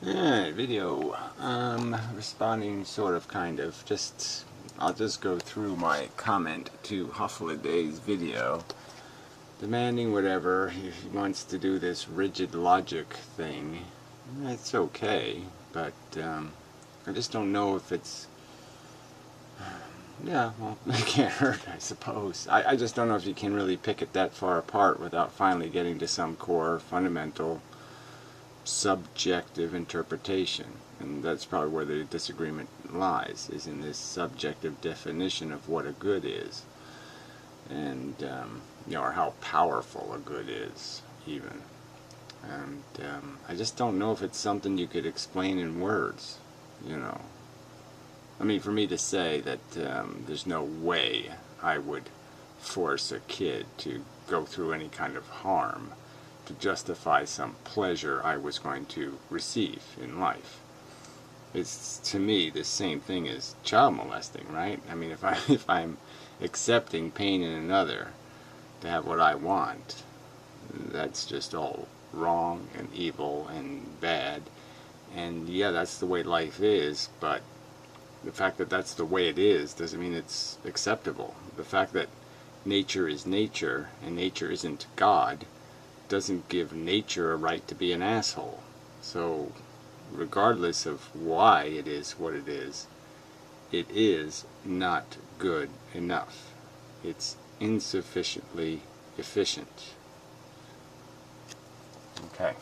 Alright, video. Responding sort of, kind of. I'll just go through my comment to Hythloday's video. Demanding whatever. He wants to do this rigid logic thing. It's okay, but I just don't know if it's... Yeah, well, it can't hurt, I suppose. I just don't know if you can really pick it that far apart without finally getting to some core, fundamental, subjective interpretation. And that's probably where the disagreement lies, is in this subjective definition of what a good is. And, or how powerful a good is, even. And I just don't know if it's something you could explain in words, I mean, for me to say that there's no way I would force a kid to go through any kind of harm to justify some pleasure I was going to receive in life. It's, to me, the same thing as child molesting, right? I mean, if I'm accepting pain in another to have what I want, that's just all wrong and evil and bad. And yeah, that's the way life is, but the fact that that's the way it is doesn't mean it's acceptable. The fact that nature is nature and nature isn't God doesn't give nature a right to be an asshole. So regardless of why it is what it is not good enough. It's insufficiently efficient. Okay.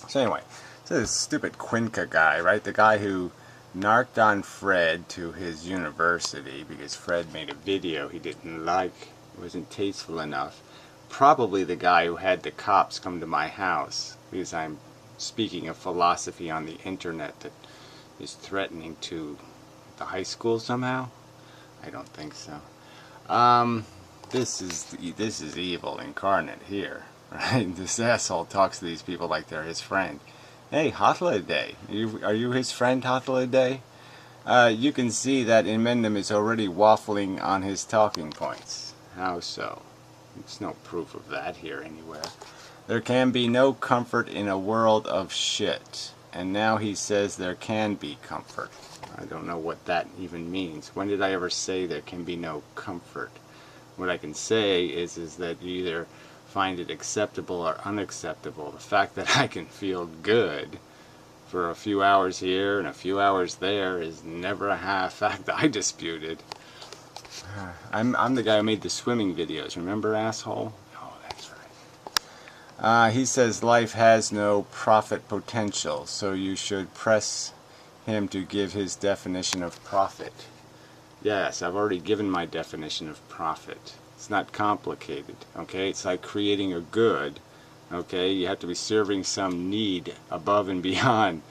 So anyway, so this stupid Quinca guy, right? The guy who narked on Fred to his university because Fred made a video he didn't like, it wasn't tasteful enough. Probably the guy who had the cops come to my house because I'm speaking of philosophy on the internet that is threatening to the high school somehow. I don't think so. This is evil incarnate here, right? This asshole talks to these people like they're his friend. Hey, Hythloday, are you his friend, Hythloday? You can see that Emendum is already waffling on his talking points. How so? There's no proof of that here anywhere. There can be no comfort in a world of shit. And now he says there can be comfort. I don't know what that even means. When did I ever say there can be no comfort? What I can say is that you either find it acceptable or unacceptable. The fact that I can feel good for a few hours here and a few hours there is never a fact I disputed. I'm the guy who made the swimming videos, remember, asshole? Oh, that's right. He says life has no profit potential, so you should press him to give his definition of profit. Yes, I've already given my definition of profit. It's not complicated, okay? It's like creating a good, okay? You have to be serving some need above and beyond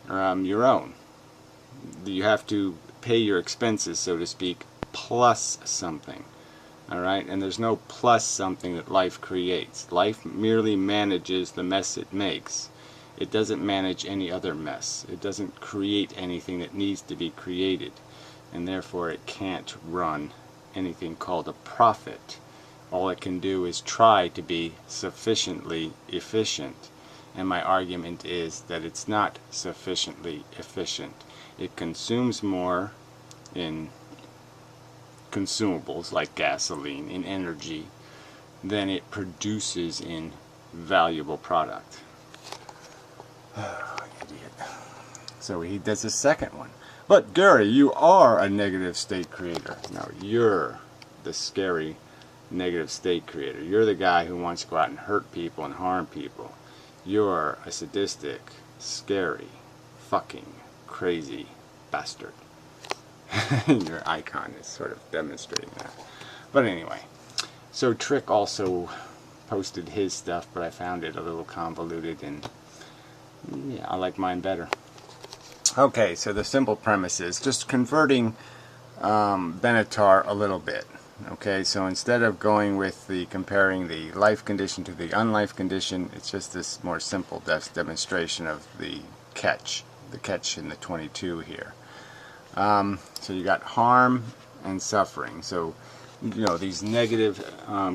your own. You have to pay your expenses, so to speak, plus something, alright? And there's no plus something that life creates. Life merely manages the mess it makes. It doesn't manage any other mess. It doesn't create anything that needs to be created. And therefore it can't run anything called a profit. All it can do is try to be sufficiently efficient. And my argument is that it's not sufficiently efficient. It consumes more in consumables like gasoline, in energy, than it produces in valuable product. Oh, idiot. So he does a second one. But Gary, you are a negative state creator. No, you're the scary negative state creator. You're the guy who wants to go out and hurt people and harm people. You're a sadistic, scary, fucking, crazy bastard. Your icon is sort of demonstrating that. But anyway, so Trick also posted his stuff, but I found it a little convoluted, and yeah, I like mine better. Okay, so the simple premise is just converting Benatar a little bit. Okay, so instead of going with comparing the life condition to the unlife condition, it's just this more simple demonstration of the catch in the 22 here. So you got harm and suffering. So, these negative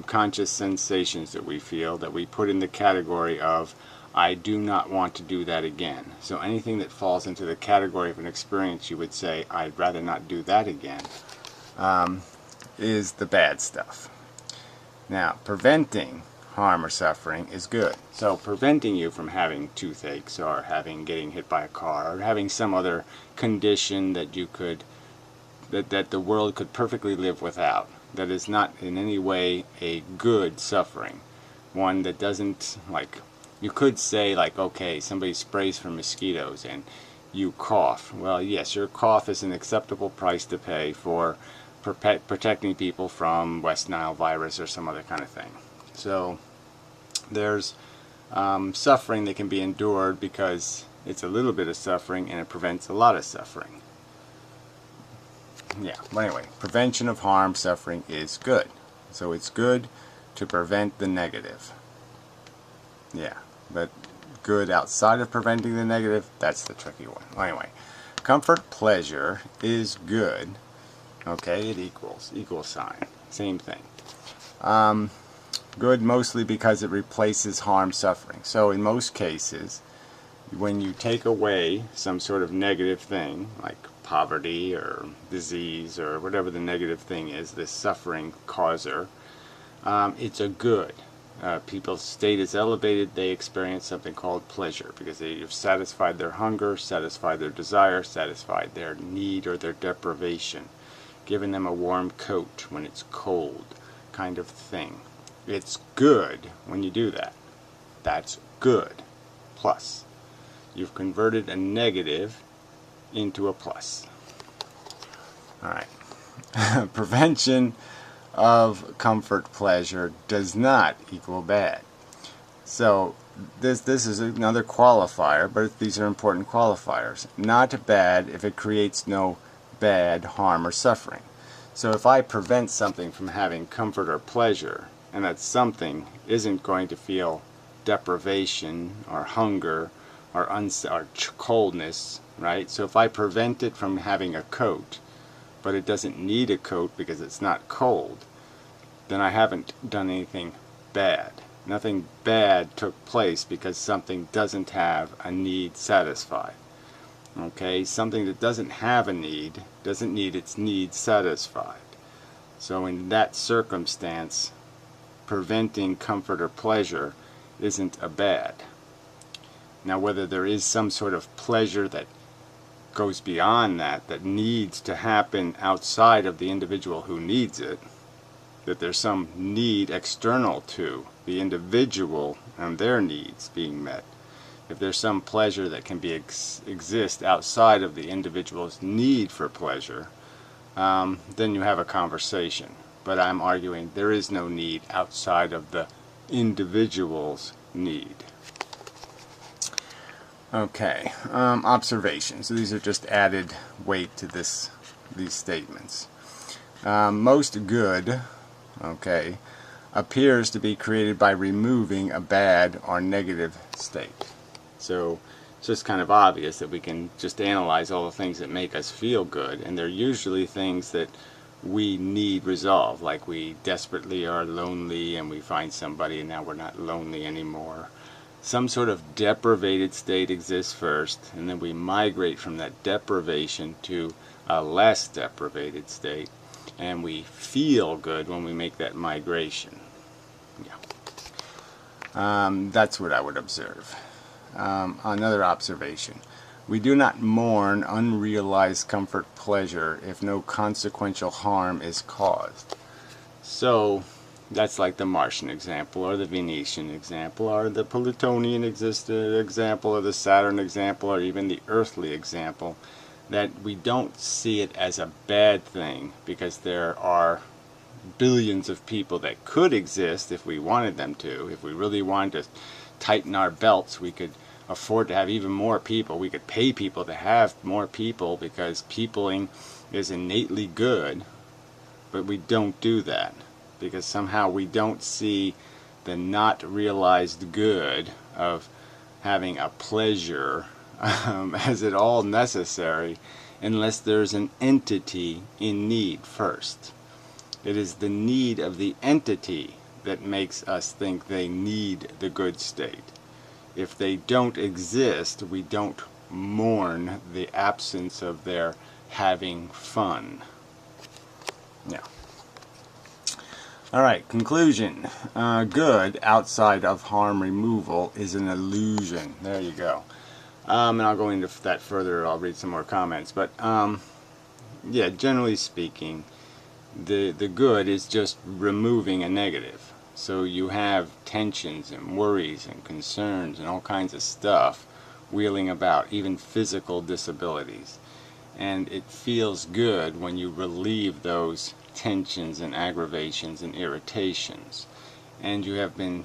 conscious sensations that we feel, that we put in the category of I do not want to do that again. So anything that falls into the category of an experience you would say, I'd rather not do that again, is the bad stuff. Now, preventing harm or suffering is good. So preventing you from having toothaches or getting hit by a car or having some other condition that you could, that the world could perfectly live without, that is not in any way a good suffering. One that doesn't, like, you could say, like, okay, somebody sprays for mosquitoes and you cough. Well, yes, your cough is an acceptable price to pay for protecting people from West Nile virus or some other kind of thing. So there's suffering that can be endured because it's a little bit of suffering and it prevents a lot of suffering. Yeah, but anyway, prevention of harm, suffering is good. So it's good to prevent the negative. Yeah, but good outside of preventing the negative, that's the tricky one. Well, anyway, comfort, pleasure is good. Okay, it equals, equal sign, same thing. Good mostly because it replaces harm, suffering. So in most cases, when you take away some sort of negative thing, like poverty or disease or whatever the negative thing is, this suffering causer, it's a good. People's state is elevated, they experience something called pleasure because they have satisfied their hunger, satisfied their desire, satisfied their need or their deprivation, given them a warm coat when it's cold, kind of thing. It's good when you do that. That's good. Plus. You've converted a negative into a plus. Alright. Prevention of comfort, pleasure does not equal bad. So this is another qualifier, but these are important qualifiers. Not bad if it creates no bad, harm, or suffering. So if I prevent something from having comfort or pleasure, and that something isn't going to feel deprivation or hunger or coldness, right? So if I prevent it from having a coat, but it doesn't need a coat because it's not cold, then I haven't done anything bad. Nothing bad took place because something doesn't have a need satisfied. Okay, something that doesn't have a need doesn't need its needs satisfied. So in that circumstance, preventing comfort or pleasure isn't a bad. Now whether there is some sort of pleasure that goes beyond that, that needs to happen outside of the individual who needs it, that there's some need external to the individual and their needs being met, if there's some pleasure that can exist outside of the individual's need for pleasure, then you have a conversation. But I'm arguing there is no need outside of the individual's need. Okay, observations. So these are just added weight to these statements. Most good, okay, appears to be created by removing a bad or negative state. So it's just kind of obvious that we can just analyze all the things that make us feel good, and they're usually things that we need resolved, like we desperately are lonely and we find somebody and now we're not lonely anymore. Some sort of deprivated state exists first, and then we migrate from that deprivation to a less deprivated state, and we feel good when we make that migration. Yeah. That's what I would observe. Another observation. We do not mourn unrealized comfort, pleasure if no consequential harm is caused. So that's like the Martian example, or the Venetian example, or the Plutonian example, or the Saturn example, or even the earthly example, that we don't see it as a bad thing because there are billions of people that could exist if we wanted them to. If we really wanted to tighten our belts, we could afford to have even more people. We could pay people to have more people because peopling is innately good, but we don't do that because somehow we don't see the not realized good of having a pleasure as at all necessary unless there's an entity in need first. It is the need of the entity that makes us think they need the good state. if they don't exist, we don't mourn the absence of their having fun. Yeah. Alright, conclusion. Good outside of harm removal is an illusion. There you go. And I'll go into that further. I'll read some more comments. But yeah, generally speaking, the good is just removing a negative. So you have tensions and worries and concerns and all kinds of stuff wheeling about, even physical disabilities. And it feels good when you relieve those tensions and aggravations and irritations. And you have been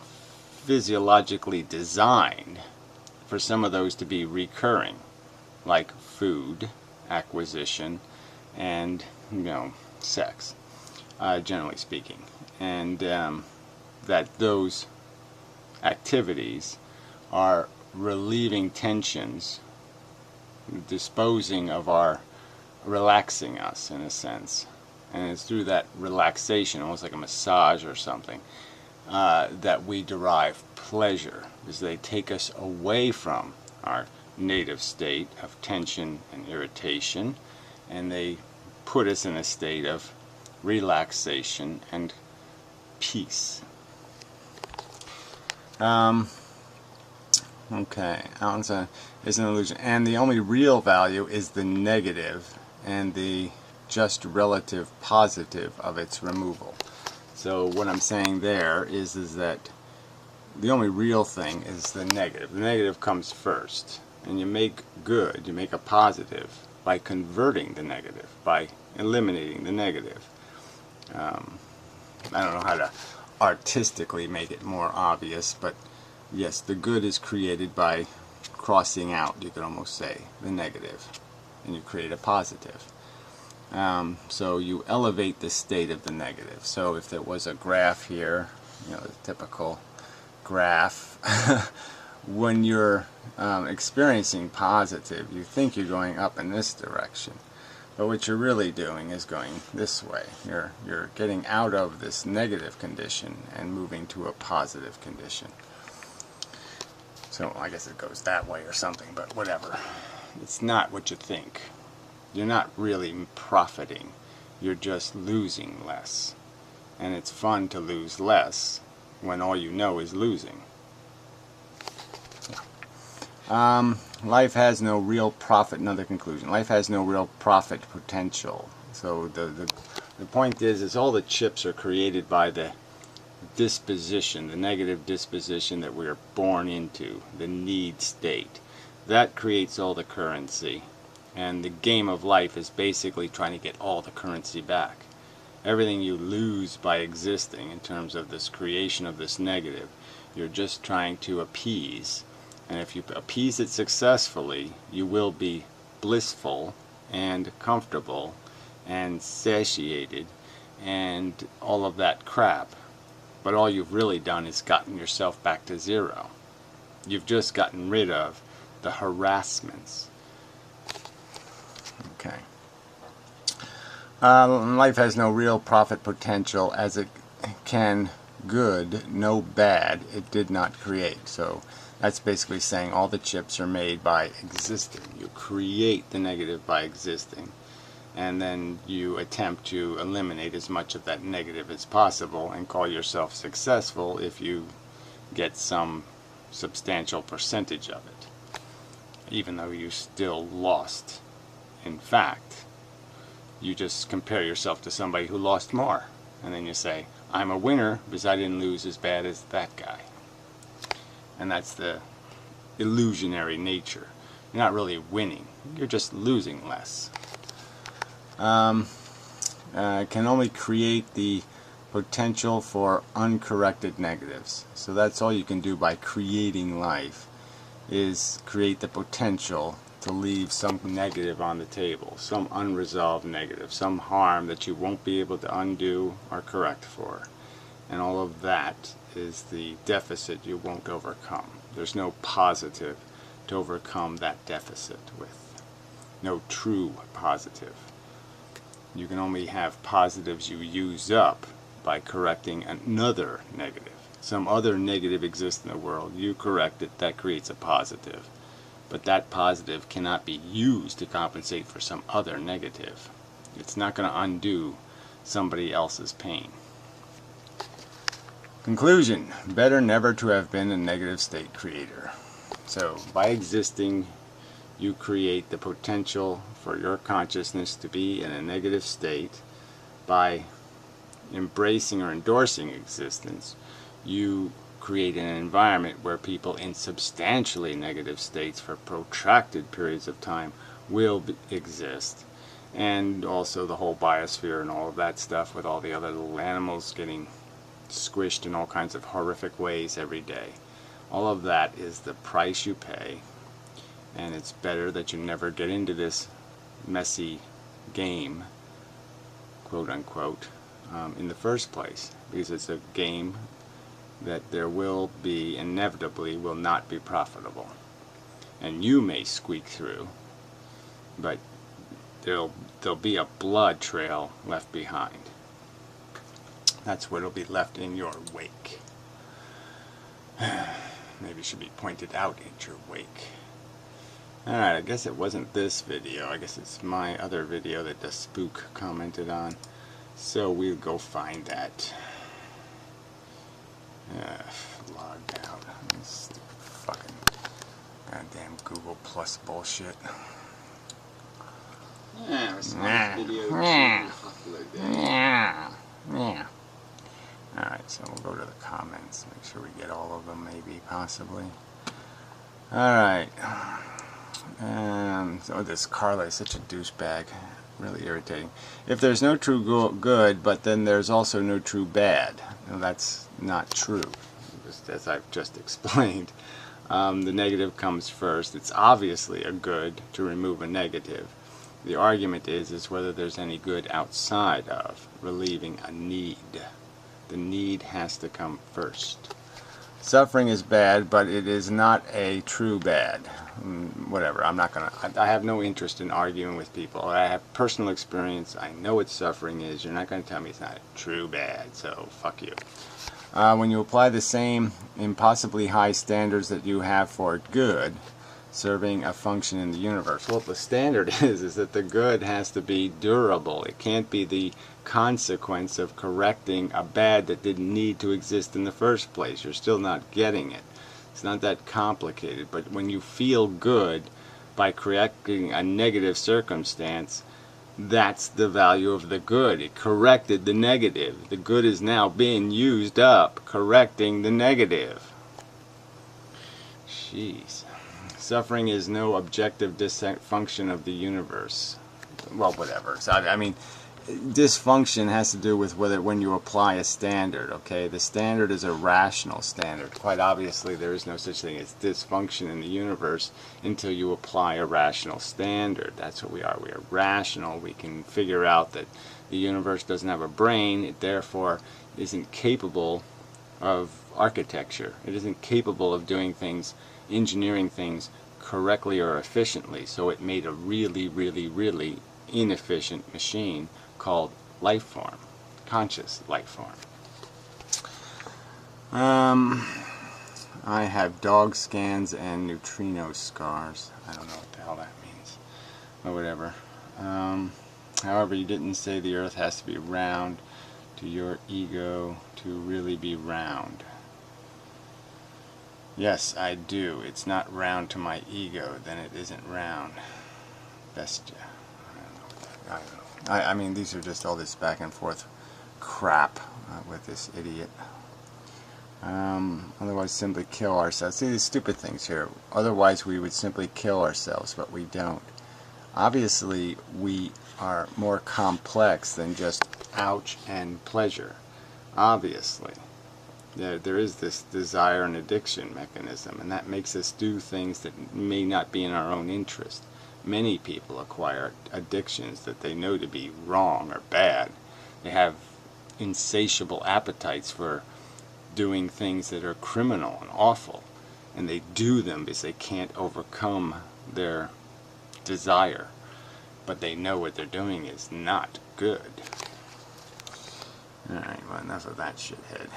physiologically designed for some of those to be recurring, like food, acquisition, and, sex, generally speaking. And that those activities are relieving tensions, disposing of our, relaxing us in a sense. And it's through that relaxation, almost like a massage or something, that we derive pleasure, because they take us away from our native state of tension and irritation, and they put us in a state of relaxation and peace. Okay, outside is an illusion, and the only real value is the negative and the just relative positive of its removal. So what I'm saying there is that the only real thing is the negative. The negative comes first, and you make good, you make a positive by converting the negative, by eliminating the negative. I don't know how to artistically make it more obvious, but yes, the good is created by crossing out, you could almost say, the negative, and you create a positive. So you elevate the state of the negative. So if there was a graph here, the typical graph, when you're experiencing positive, you think you're going up in this direction. But what you're really doing is going this way. You're getting out of this negative condition and moving to a positive condition. So I guess it goes that way or something, but whatever. It's not what you think. You're not really profiting. You're just losing less. And it's fun to lose less when all you know is losing. Life has no real profit. Another conclusion. Life has no real profit potential. So the point is all the chips are created by the disposition, the negative disposition that we are born into, the need state. That creates all the currency. And the game of life is basically trying to get all the currency back. Everything you lose by existing in terms of this creation of this negative, you're just trying to appease. And if you appease it successfully, you will be blissful and comfortable and satiated and all of that crap. But all you've really done is gotten yourself back to zero. You've just gotten rid of the harassments. Okay. Life has no real profit potential, as it can good, no bad, it did not create. So that's basically saying all the chips are made by existing. You create the negative by existing, and then you attempt to eliminate as much of that negative as possible and call yourself successful if you get some substantial percentage of it, even though you still lost. In fact, you just compare yourself to somebody who lost more, and then you say, I'm a winner because I didn't lose as bad as that guy. And that's the illusionary nature. You're not really winning, you're just losing less. Can only create the potential for uncorrected negatives. So that's all you can do by creating life, is create the potential to leave some negative on the table, some unresolved negative, some harm that you won't be able to undo or correct for. And all of that is the deficit you won't overcome. There's no positive to overcome that deficit with. No true positive. You can only have positives you use up by correcting another negative. some other negative exists in the world, you correct it, that creates a positive. But that positive cannot be used to compensate for some other negative. It's not going to undo somebody else's pain. Conclusion: better never to have been a negative state creator. So by existing, you create the potential for your consciousness to be in a negative state. By embracing or endorsing existence, you create an environment where people in substantially negative states for protracted periods of time will exist. And also the whole biosphere and all of that stuff, with all the other little animals getting squished in all kinds of horrific ways every day. All of that is the price you pay, and it's better that you never get into this messy game, quote unquote, in the first place, because it's a game that there will be, inevitably, will not be profitable. And you may squeak through, but there'll be a blood trail left behind. That's what'll be left in your wake. Maybe it should be pointed out in your wake. Alright, I guess it wasn't this video. I guess it's my other video that the spook commented on. So we'll go find that. Logged out. This fucking goddamn Google Plus bullshit. Yeah, response video. Yeah. Alright, so we'll go to the comments. Make sure we get all of them, maybe, possibly. Alright. So this Carla is such a douchebag. Really irritating. If there's no true good, but then there's also no true bad. No, that's not true, just as I've just explained. The negative comes first. It's obviously a good to remove a negative. The argument is whether there's any good outside of relieving a need. The need has to come first. Suffering is bad, but it is not a true bad. Whatever, I'm not gonna, I have no interest in arguing with people. I have personal experience. I know what suffering is. You're not gonna tell me it's not true bad, so fuck you. When you apply the same impossibly high standards that you have for good, serving a function in the universe, well, the standard is that the good has to be durable. It can't be the consequence of correcting a bad that didn't need to exist in the first place. You're still not getting it. It's not that complicated. But when you feel good by correcting a negative circumstance, that's the value of the good. It corrected the negative. The good is now being used up, correcting the negative. Jeez. Suffering is no objective dysfunction of the universe. Well, whatever. So, I mean, dysfunction has to do with whether when you apply a standard, okay? The standard is a rational standard. Quite obviously, there is no such thing as dysfunction in the universe until you apply a rational standard. That's what we are. We are rational. We can figure out that the universe doesn't have a brain. It therefore isn't capable of architecture. It isn't capable of doing things, engineering things correctly or efficiently. So it made a really, really, really inefficient machine called life form, conscious life form. I have dog scans and neutrino scars. I don't know what the hell that means, or whatever. However, you didn't say the earth has to be round to your ego to really be round. Yes, I do. It's not round to my ego, then it isn't round. Bestia. I don't know. I mean, these are just all this back and forth crap with this idiot. Otherwise, simply kill ourselves. See these stupid things here. Otherwise, we would simply kill ourselves, but we don't. Obviously, we are more complex than just ouch and pleasure. Obviously. There is this desire and addiction mechanism, and that makes us do things that may not be in our own interest. Many people acquire addictions that they know to be wrong or bad. They have insatiable appetites for doing things that are criminal and awful, and they do them because they can't overcome their desire. But they know what they're doing is not good. Alright, well, enough of that shithead.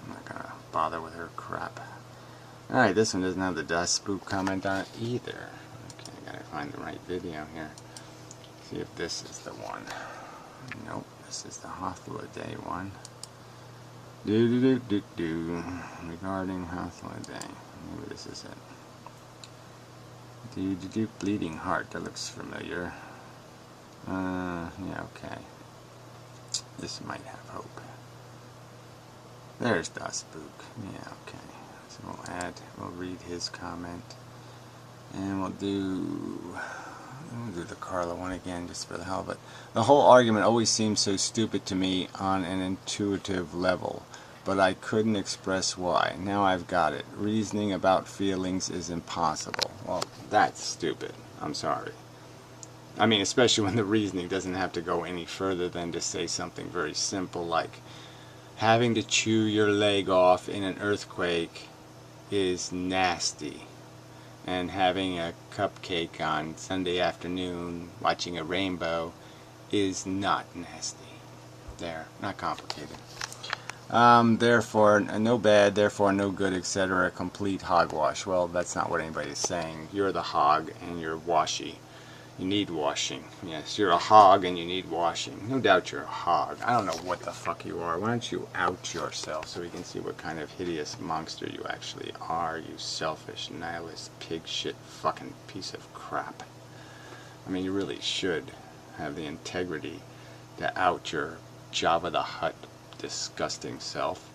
I'm not gonna bother with her crap. Alright, this one doesn't have the dust spook comment on it either. Okay, I gotta find the right video here. See if this is the one. Nope, this is the Hythloday71. Regarding Hythloday. Maybe this is it. Bleeding heart, that looks familiar. Yeah, okay. This might have hope. There's dust spook. Yeah, okay. So we'll read his comment. And we'll do the Carla one again just for the hell of it. The whole argument always seemed so stupid to me on an intuitive level, but I couldn't express why. Now I've got it. Reasoning about feelings is impossible. Well, that's stupid. I'm sorry. I mean, especially when the reasoning doesn't have to go any further than to say something very simple like having to chew your leg off in an earthquake is nasty. And having a cupcake on Sunday afternoon watching a rainbow is not nasty. There, not complicated. Therefore, no bad, therefore no good, etc. Complete hogwash. Well, that's not what anybody's saying. You're the hog and you're washy. You need washing. Yes, you're a hog and you need washing. No doubt you're a hog. I don't know what the fuck you are. Why don't you out yourself so we can see what kind of hideous monster you actually are, you selfish, nihilist, pig shit fucking piece of crap. I mean, you really should have the integrity to out your Jabba the Hutt disgusting self.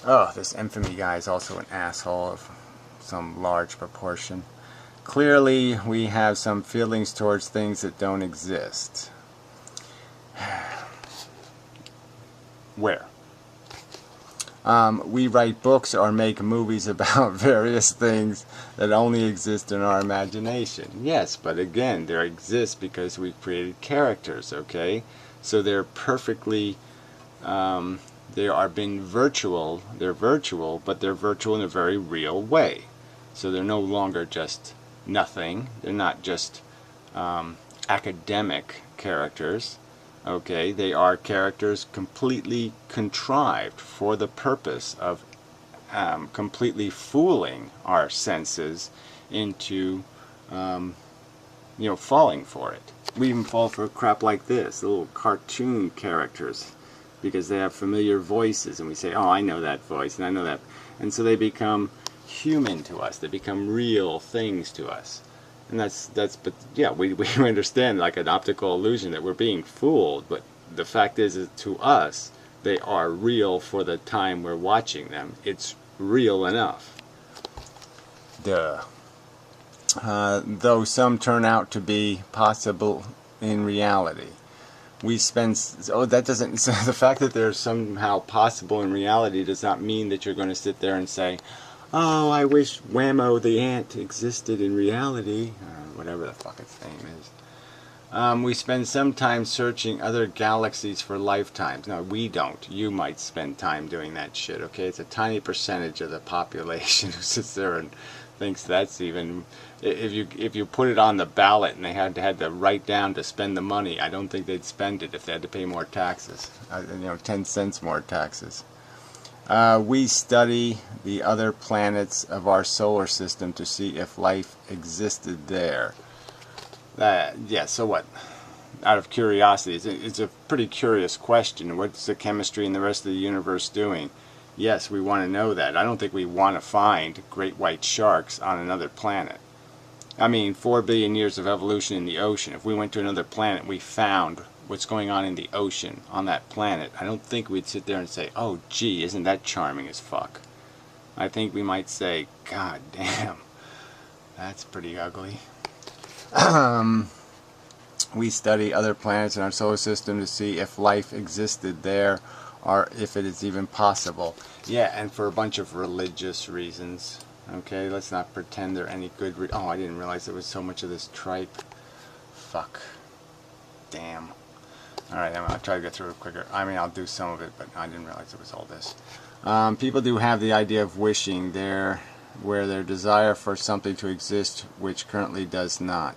Oh, this infamy guy is also an asshole of some large proportion. Clearly, we have some feelings towards things that don't exist. Where? We write books or make movies about various things that only exist in our imagination. Yes, but again, they exist because we created characters, okay? So they're perfectly, they are being virtual, they're virtual, but they're virtual in a very real way. So they're no longer just nothing. They're not just academic characters. Okay, they are characters completely contrived for the purpose of completely fooling our senses into, falling for it. We even fall for crap like this, little cartoon characters, because they have familiar voices, and we say, "Oh, I know that voice, and I know that," and so they become human to us. They become real things to us. And but yeah, we understand like an optical illusion that we're being fooled, but the fact is to us, they are real for the time we're watching them. It's real enough. Duh. Though some turn out to be possible in reality. We spend, that doesn't, so the fact that they're somehow possible in reality does not mean that you're going to sit there and say, "Oh, I wish Whammo the ant existed in reality," or whatever the fuck its name is. We spend some time searching other galaxies for lifetimes. No, we don't. You might spend time doing that shit, okay? It's a tiny percentage of the population who sits there and thinks that's even... If you put it on the ballot and they had to write down to spend the money, I don't think they'd spend it if they had to pay more taxes. 10 cents more taxes. We study the other planets of our solar system to see if life existed there. Yeah, so what? Out of curiosity, it's a pretty curious question. What's the chemistry in the rest of the universe doing? Yes, we want to know that. I don't think we want to find great white sharks on another planet. I mean, 4 billion years of evolution in the ocean. If we went to another planet, we found what's going on in the ocean on that planet, I don't think we'd sit there and say, "Oh, gee, isn't that charming as fuck?" I think we might say, "God damn, that's pretty ugly." We study other planets in our solar system to see if life existed there or if it is even possible. Yeah, and for a bunch of religious reasons. Okay, let's not pretend there are any good oh, I didn't realize there was so much of this tripe. Fuck. Damn. Alright, I'll try to get through it quicker. I mean, I'll do some of it, but I didn't realize it was all this. People do have the idea of wishing there, where their desire for something to exist which currently does not.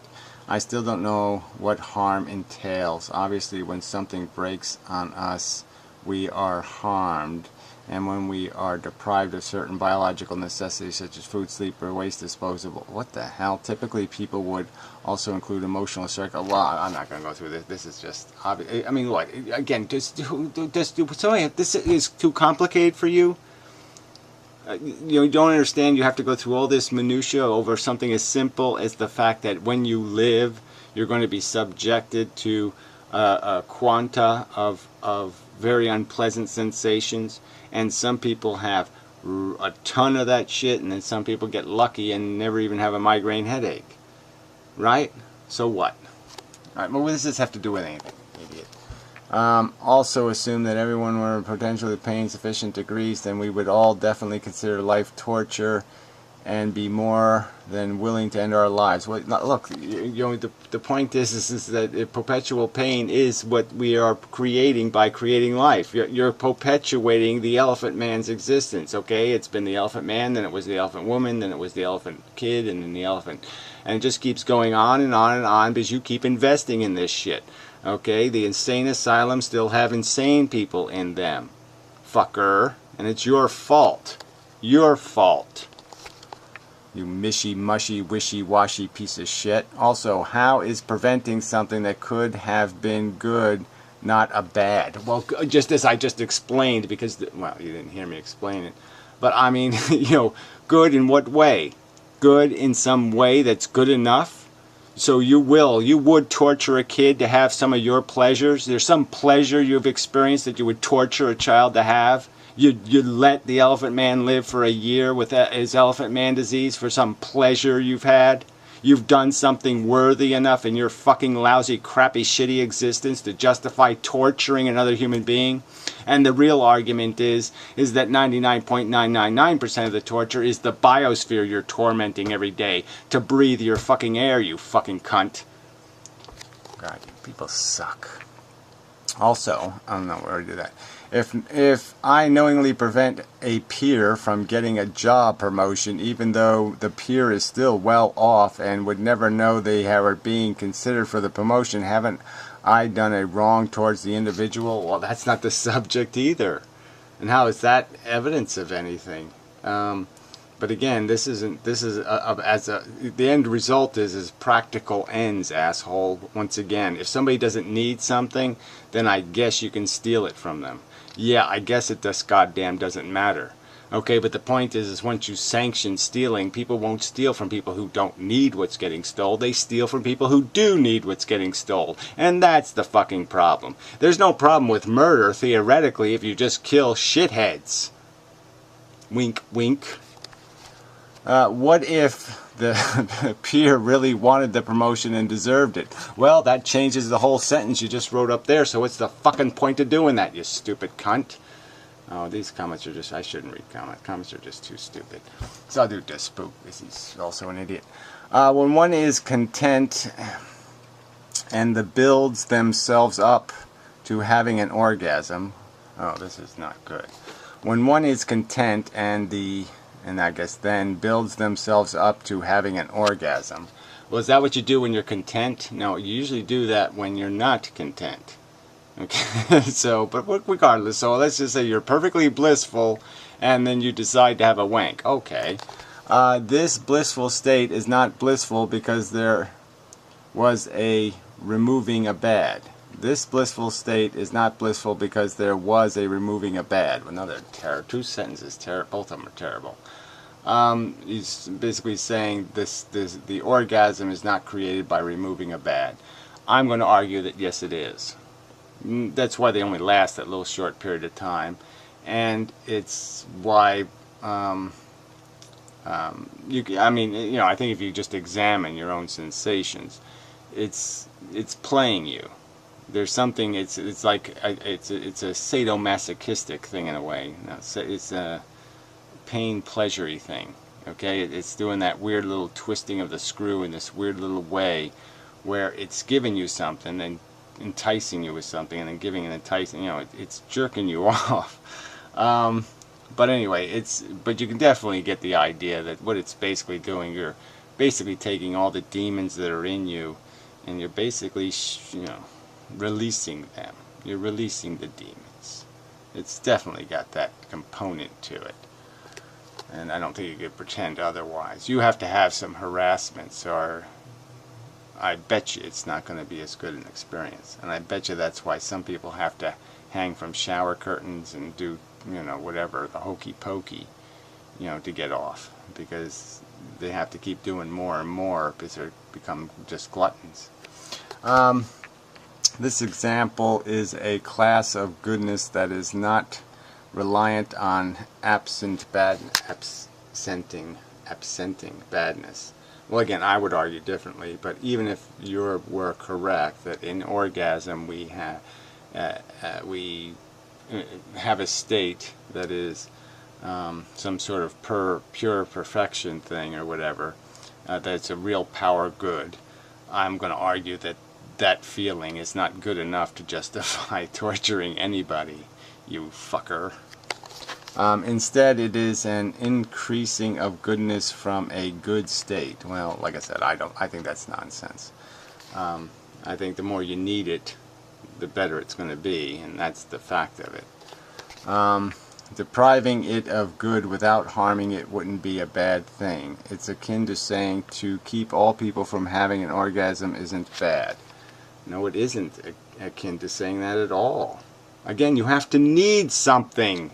I still don't know what harm entails. Obviously, when something breaks on us, we are harmed, and when we are deprived of certain biological necessities such as food, sleep, or waste disposal. What the hell? Typically people would also include emotional circle. Well, I'm not going to go through this. This is just obvious. I mean, what? Again, just sorry, if this is too complicated for you. You don't understand. You have to go through all this minutia over something as simple as the fact that when you live, you're going to be subjected to a quanta of very unpleasant sensations, and some people have a ton of that shit, and then some people get lucky and never even have a migraine headache, right? So what? All right, well, what does this have to do with anything, idiot? Also assume that everyone were potentially paying sufficient degrees, then we would all definitely consider life torture and be more than willing to end our lives. Well, look, the point is that perpetual pain is what we are creating by creating life. You're perpetuating the elephant man's existence, okay? It's been the elephant man, then it was the elephant woman, then it was the elephant kid, and then the elephant. And it just keeps going on and on and on because you keep investing in this shit, okay? The insane asylums still have insane people in them, fucker. And it's your fault. Your fault. You mishy-mushy, wishy-washy piece of shit. Also, how is preventing something that could have been good not a bad? Well, just as I just explained, because, well, you didn't hear me explain it. But, I mean, good in what way? Good in some way that's good enough? So you would torture a kid to have some of your pleasures? There's some pleasure you've experienced that you would torture a child to have? You'd let the elephant man live for a year with his elephant man disease for some pleasure you've had? You've done something worthy enough in your fucking lousy, crappy, shitty existence to justify torturing another human being? And the real argument is that 99.999% of the torture is the biosphere you're tormenting every day to breathe your fucking air, you fucking cunt. God, you people suck. Also, I don't know, we already did that. If I knowingly prevent a peer from getting a job promotion, even though the peer is still well off and would never know they are being considered for the promotion, haven't I done a wrong towards the individual? Well, that's not the subject either. And how is that evidence of anything? But again, the end result is practical ends, asshole. Once again, if somebody doesn't need something, then I guess you can steal it from them. Yeah, I guess it just goddamn doesn't matter. Okay, but the point is once you sanction stealing, people won't steal from people who don't need what's getting stole. They steal from people who do need what's getting stole. And that's the fucking problem. There's no problem with murder, theoretically, if you just kill shitheads. Wink, wink. What if the peer really wanted the promotion and deserved it? Well, that changes the whole sentence you just wrote up there, so what's the fucking point of doing that, you stupid cunt? Oh, these comments are just, I shouldn't read comments. Comments are just too stupid. So I'll do this spook, because he's also an idiot. When one is content and the builds themselves up to having an orgasm. Oh, this is not good. When one is content and I guess then builds themselves up to having an orgasm. Well, is that what you do when you're content? No, you usually do that when you're not content. Okay, so, but regardless, so let's just say you're perfectly blissful and then you decide to have a wank. Okay. This blissful state is not blissful because there was a removing a bad. This blissful state is not blissful because there was a removing a bad. Another two sentences, both of them are terrible. He's basically saying the orgasm is not created by removing a bad. I'm going to argue that yes, it is. That's why they only last that little short period of time, and it's why I think if you just examine your own sensations, it's playing you. There's something. It's like it's a sadomasochistic thing in a way. It's a pain pleasure-y thing. Okay, it's doing that weird little twisting of the screw in this weird little way, where it's giving you something and enticing you with something, and then giving and enticing. It's jerking you off. But anyway, but you can definitely get the idea that what it's basically doing, you're basically taking all the demons that are in you, and you're basically releasing them. You're releasing the demons. It's definitely got that component to it. And I don't think you could pretend otherwise. You have to have some harassments, or I bet you it's not going to be as good an experience. And I bet you that's why some people have to hang from shower curtains and do, whatever, the hokey pokey, to get off. Because they have to keep doing more and more because they become just gluttons. This example is a class of goodness that is not reliant on absenting badness. Well, again, I would argue differently, but even if you were correct that in orgasm we have a state that is some sort of pure perfection thing or whatever, that's a real power good, I'm going to argue that that feeling is not good enough to justify torturing anybody, you fucker. Instead, it is an increasing of goodness from a good state. Well, like I said, I think that's nonsense. I think the more you need it, the better it's going to be, and that's the fact of it. Depriving it of good without harming it wouldn't be a bad thing. It's akin to saying to keep all people from having an orgasm isn't bad. No, it isn't akin to saying that at all. Again, you have to need something.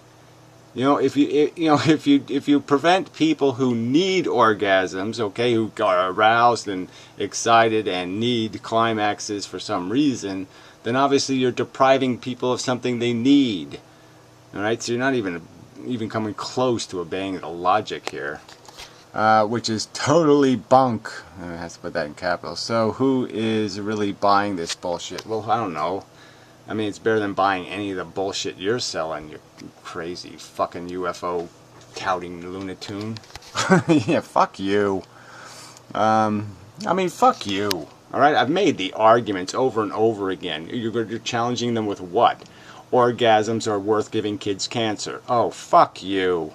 If you prevent people who need orgasms, okay, who are aroused and excited and need climaxes for some reason, then obviously you're depriving people of something they need. All right, so you're not even coming close to obeying the logic here, which is totally bunk. I have to put that in capitals. So who is really buying this bullshit? Well, I don't know. I mean, it's better than buying any of the bullshit you're selling, you crazy fucking UFO touting lunatoon. Yeah, fuck you. I mean, fuck you. Alright, I've made the arguments over and over again. You're challenging them with what? Orgasms are worth giving kids cancer. Oh, fuck you.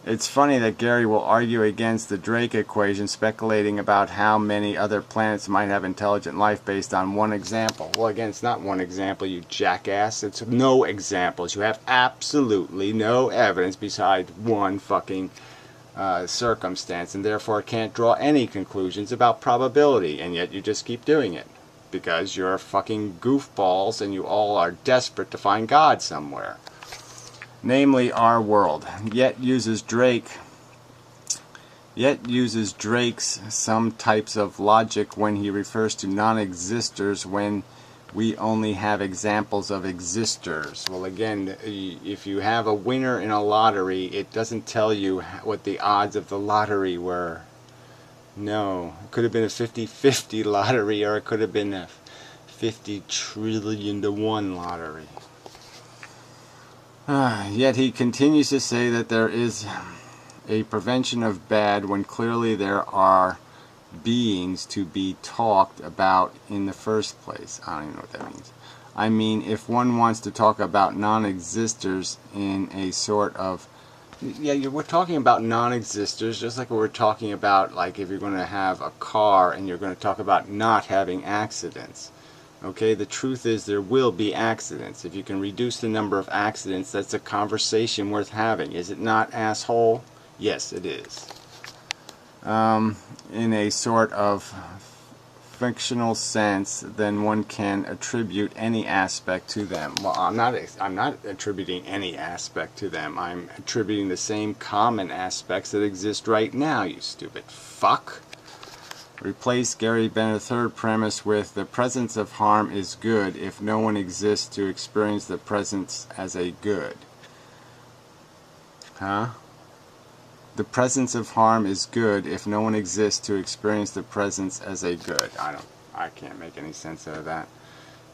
It's funny that Gary will argue against the Drake equation, speculating about how many other planets might have intelligent life based on one example. Well, again, it's not one example, you jackass. It's no examples. You have absolutely no evidence besides one fucking circumstance, and therefore can't draw any conclusions about probability, and yet you just keep doing it. Because you're fucking goofballs and you all are desperate to find God somewhere. Namely our world, yet uses Drake's some types of logic when he refers to non-existers when we only have examples of existers. Well, again, if you have a winner in a lottery, it doesn't tell you what the odds of the lottery were. No, it could have been a 50-50 lottery, or it could have been a 50 trillion to 1 lottery. Yet he continues to say that there is a prevention of bad when clearly there are beings to be talked about in the first place. I don't even know what that means. I mean, if one wants to talk about non-existers in a sort of... Yeah, we're talking about non-existers just like we're talking about, like, if you're going to have a car and you're going to talk about not having accidents. Okay, the truth is there will be accidents. If you can reduce the number of accidents, that's a conversation worth having. Is it not, asshole? Yes, it is. In a sort of fictional sense, then one can attribute any aspect to them. Well, I'm not attributing any aspect to them. I'm attributing the same common aspects that exist right now, you stupid fuck. Replace Gary Bennett's third premise with the presence of harm is good if no one exists to experience the presence as a good. Huh? The presence of harm is good if no one exists to experience the presence as a good. I can't make any sense out of that.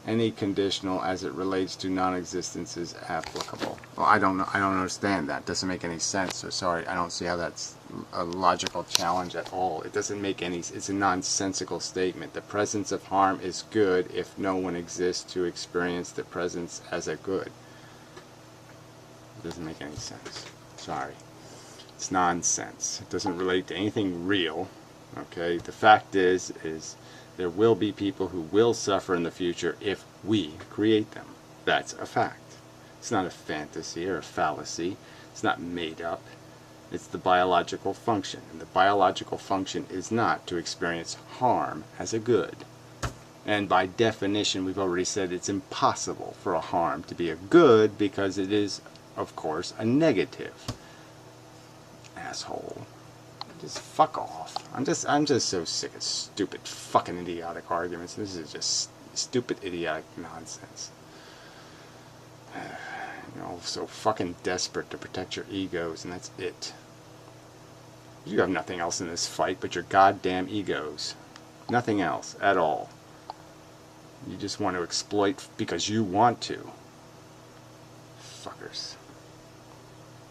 Any conditional as it relates to non-existence is applicable. Well, I don't know. I don't understand that. It doesn't make any sense. So sorry, I don't see how that's a logical challenge at all. It doesn't make any. It's a nonsensical statement. The presence of harm is good if no one exists to experience the presence as a good. It doesn't make any sense. Sorry. It's nonsense. It doesn't relate to anything real. Okay. The fact is there will be people who will suffer in the future if we create them. That's a fact. It's not a fantasy or a fallacy. It's not made up. It's the biological function. And the biological function is not to experience harm as a good. And by definition, we've already said it's impossible for a harm to be a good because it is, of course, a negative. Asshole. Just fuck off. I'm just so sick of stupid fucking idiotic arguments. This is just stupid idiotic nonsense. You're all so fucking desperate to protect your egos, and that's it. You have nothing else in this fight but your goddamn egos. Nothing else at all. You just want to exploit because you want to. Fuckers.